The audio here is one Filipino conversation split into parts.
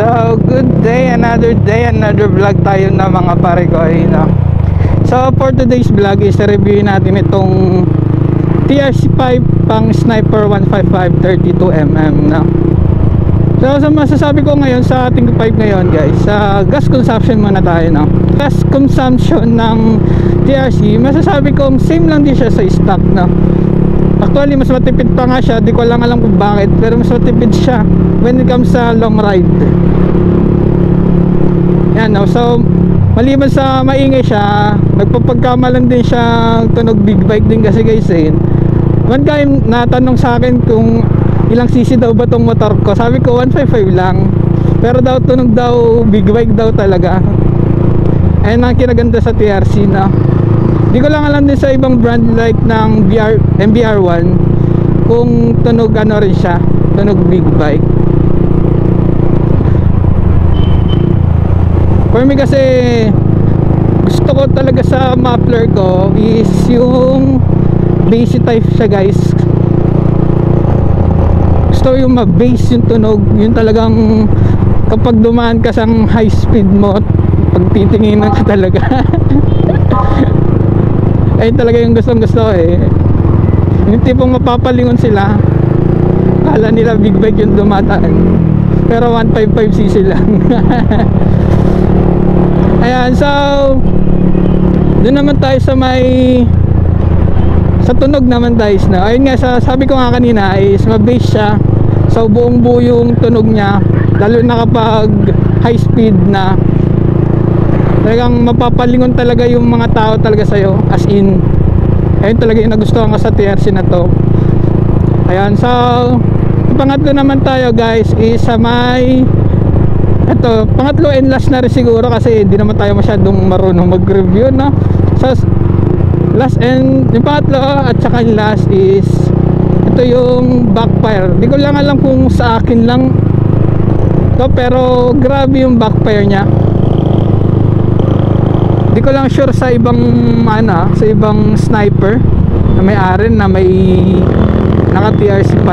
So, good day, another vlog tayo na mga pare ko ay, no? So, for today's vlog is review natin itong TRC5 pang Sniper 155 32mm, no? So, sa masasabi ko ngayon sa ating 5 ngayon guys, sa gas consumption muna tayo, no? Gas consumption ng TRC, masasabi kong same lang din siya sa stock, no? Actually, mas matipid pa nga siya, di ko lang alam kung bakit, pero mas matipid siya when it comes sa long ride. Yan, no? So, maliban sa maingay siya, nagpapagkamalan din siya tunog big bike din kasi guys eh. One time natanong sa akin kung ilang cc daw ba tong motor ko, sabi ko 155 lang, pero daw tunog daw big bike daw talaga. Ayun ang kinaganda sa TRC, na di ko lang alam din sa ibang brand like ng MBR1 kung tunog ano rin siya, tunog big bike. For me kasi gusto ko talaga sa muffler ko is yung bassy type siya guys. Gusto yung ma-bass yung tunog, yung talagang kapag dumaan ka sa high speed mo, pag titinginan ka talaga. Ayun talaga yung gusto ko eh. Yung tipong mapapalingon sila, kala nila big bike yung dumataan, pero 155cc lang. Ayan, so doon naman tayo sa sa tunog naman guys, na ayun nga, sabi ko nga kanina is ma-bass siya. So buong buo yung tunog niya, lalo na kapag high speed na, talagang mapapalingon talaga yung mga tao talaga sa'yo, as in. Ayun talaga yung nagustuhan ko sa TRC na to. Ayan, so pangatlo naman tayo guys is sa ito, pangatlo and last na rin siguro kasi di naman tayo masyadong marunong mag-review, no? So last and yung pangatlo at saka yung last is ito yung backfire. Di ko lang alam kung sa akin lang to, pero grabe yung backfire nya. Di ko lang sure sa ibang sa ibang sniper na may AREN na may naka TRC5.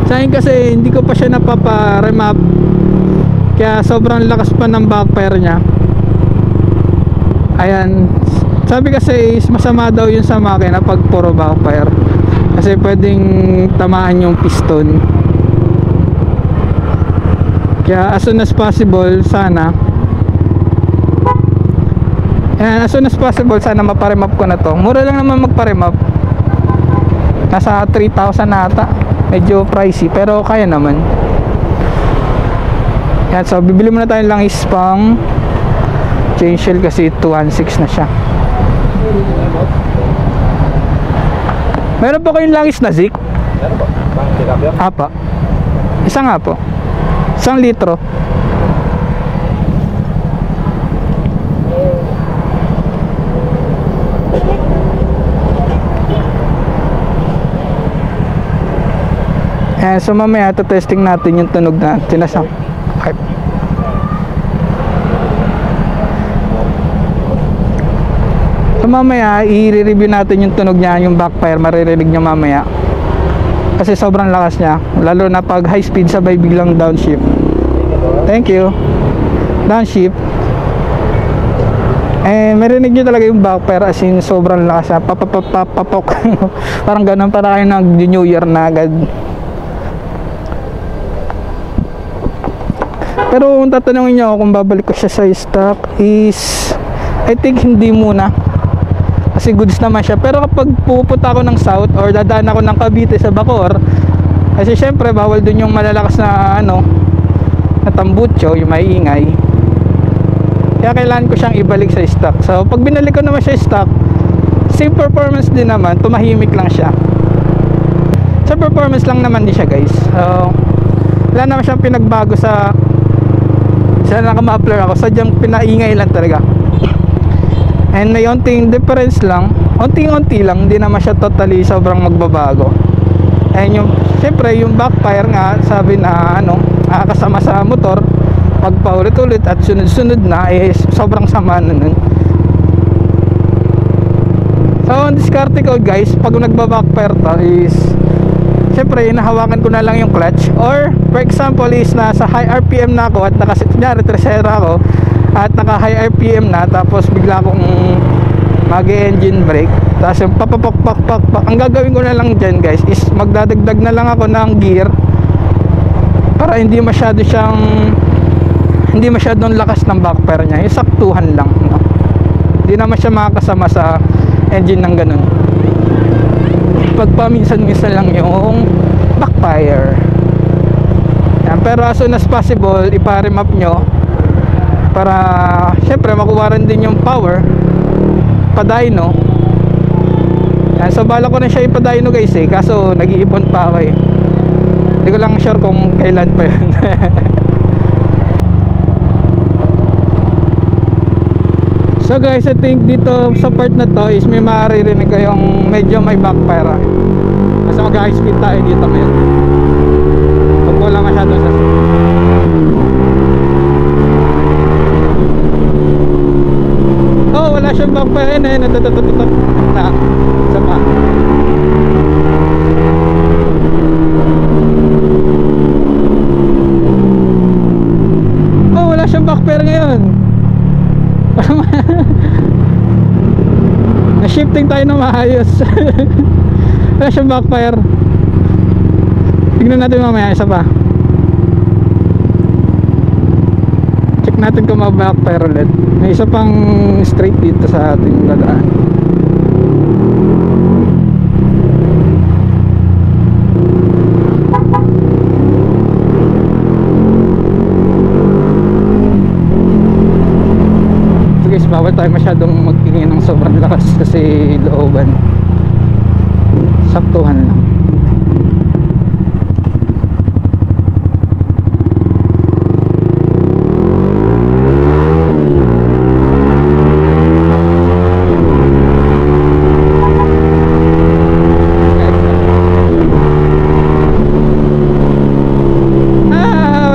Sa akin kasi hindi ko pa siya napapa-remap, kaya sobrang lakas pa ng backfire nya. Ayan, sabi kasi masama daw yun sa makina pag puro backfire, kasi pwedeng tamaan yung piston. Kaya as soon as possible sana, ayan, as soon as possible sana maparemap ko na to. Mura lang naman magparemap, nasa 3,000 na ata. Medyo pricey pero kaya naman. Yan, so bibili muna tayo lang is pang change shell kasi 216 na siya. Meron pa kayong langis na Zik? Meron po. Apa? Isa nga po. 1 litro. So mamaya testing natin yung tunog na tinasang. So mamaya i-review natin yung tunog niya, yung backfire, maririnig nyo mamaya kasi sobrang lakas niya, lalo na pag high speed sabay biglang downshift. Thank you. Downshift. Marinig nyo talaga yung backfire, as in sobrang lakas niya. Papapapapapok. Parang ganun, para kayo nag-New Year na agad. Pero kung tatanungin nyo kung babalik ko siya sa stock is I think hindi muna, kasi goods naman siya. Pero kapag pupunta ako ng south or dadaan ako ng Cavite sa Bacoor, kasi syempre bawal dun yung malalakas na na tambucho, yung maiingay, kaya kailangan ko siyang ibalik sa stock. So pag binalik ko naman siya stock, same performance din naman, tumahimik lang siya. Sa performance lang naman din siya guys. So wala naman siyang pinagbago sa naka-muffler ako, sadyang pinaingay lang talaga. And may onting difference lang, onting-onti lang, hindi naman siya totally sobrang magbabago. And yung syempre yung backfire nga, sabi na kasama sa motor, pag paulit-ulit at sunod-sunod na sobrang sama na nun. So ang diskarte ko guys, pag nagba-backfire to is syempre inahawakan ko na lang yung clutch, or for example is nasa high RPM na ako at kunyari tercera ako at naka high RPM na, tapos bigla akong mag-engine brake, tapos yung papapakpakpak, ang gagawin ko na lang dyan guys is magdadagdag na lang ako ng gear para hindi masyadong lakas ng backfire niya, yung saktuhan lang, no? Hindi naman siya makakasama sa engine ng ganun. Pagpaminsan-minsan lang yung backfire. Yan. Pero as soon as possible, ipa-remap nyo para syempre makuha rin din yung power pa-dyno. Yan. So bala ko na siya ipa-dyno guys kaso nag-iipon pa ako hindi ko lang sure kung kailan pa yun. So guys, I think dito sa part na to is may maririnig kayong medyo may backfire. Kasi mag-high speed tayo dito ngayon. Huwag ko lang masyado sa wala siyang backfire yun natutututut na isa pa. Wala siyang backfire ngayon. Na-shifting tayo na maayos. Wala siyang backfire. Tignan natin mamaya isa pa. Check natin kung ma-backfire ulit. May isa pang straight dito sa ating dadaan. Bawal tayo masyadong magtingin ng sobrang lakas kasi looban, saktuhan lang.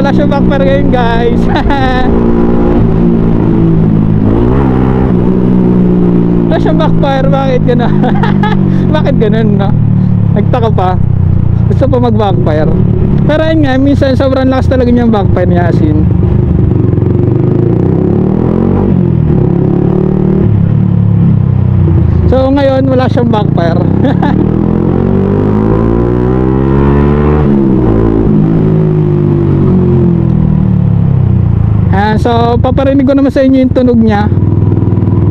Wala siyang backfire ngayon guys. Siyang backfire, bakit gano'n? Bakit gano'n, no? Nagtaka pa, gusto pa mag backfire, pero ayun nga, minsan sobrang lakas talaga niyang backfire niya asin. So ngayon wala siyang backfire. So paparinig ko naman sa inyo yung tunog niya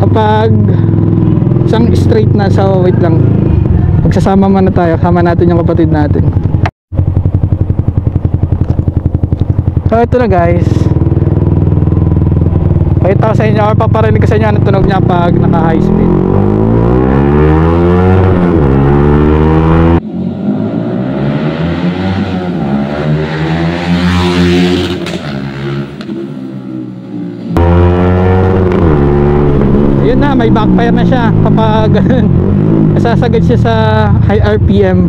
kapag isang straight na. So wait lang, magsasama muna tayo, sama natin yung kapatid natin. So ito na guys, pakita ko sa inyo, paparinig ko sa inyo ang tunog niya pag naka high speed. Yun na, may backfire na siya kapag nasasagad siya sa high RPM.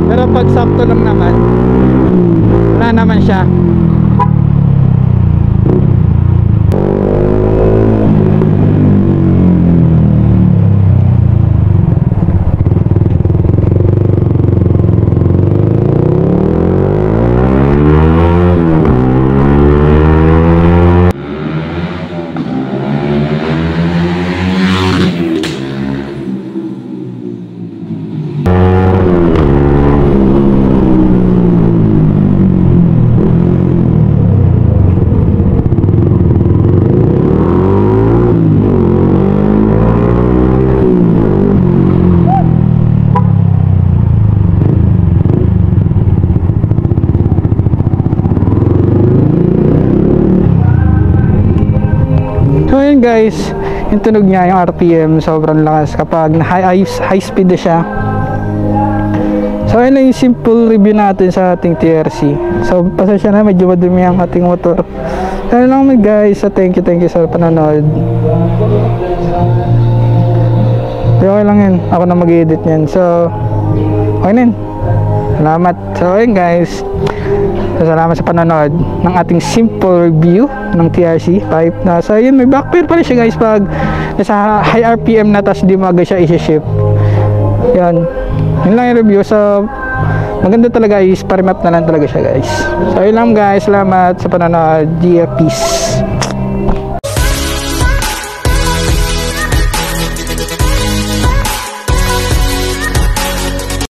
Pero pag sakto lang naman, wala naman siya. So yun guys, yung tunog niya, yung RPM sobrang lakas kapag high speed na siya. So yun lang yung simple review natin sa ating TRC. So pasensya na, medyo madumi ang ating motor. So yun lang guys, so thank you sa panonood. Okay lang yun, ako na mag-edit yan. So okay na yun, salamat. So yun guys, salamat sa panonood ng ating simple review ng TRC 5 na. So yun, may backfire pala siya guys pag nasa high RPM na, tapos di mo agad siya isi-shift. Yan. Yun lang yung review. So, maganda talaga is pa-remap na lang talaga siya guys. So, yun lang guys. Salamat sa panonood. Gia, peace.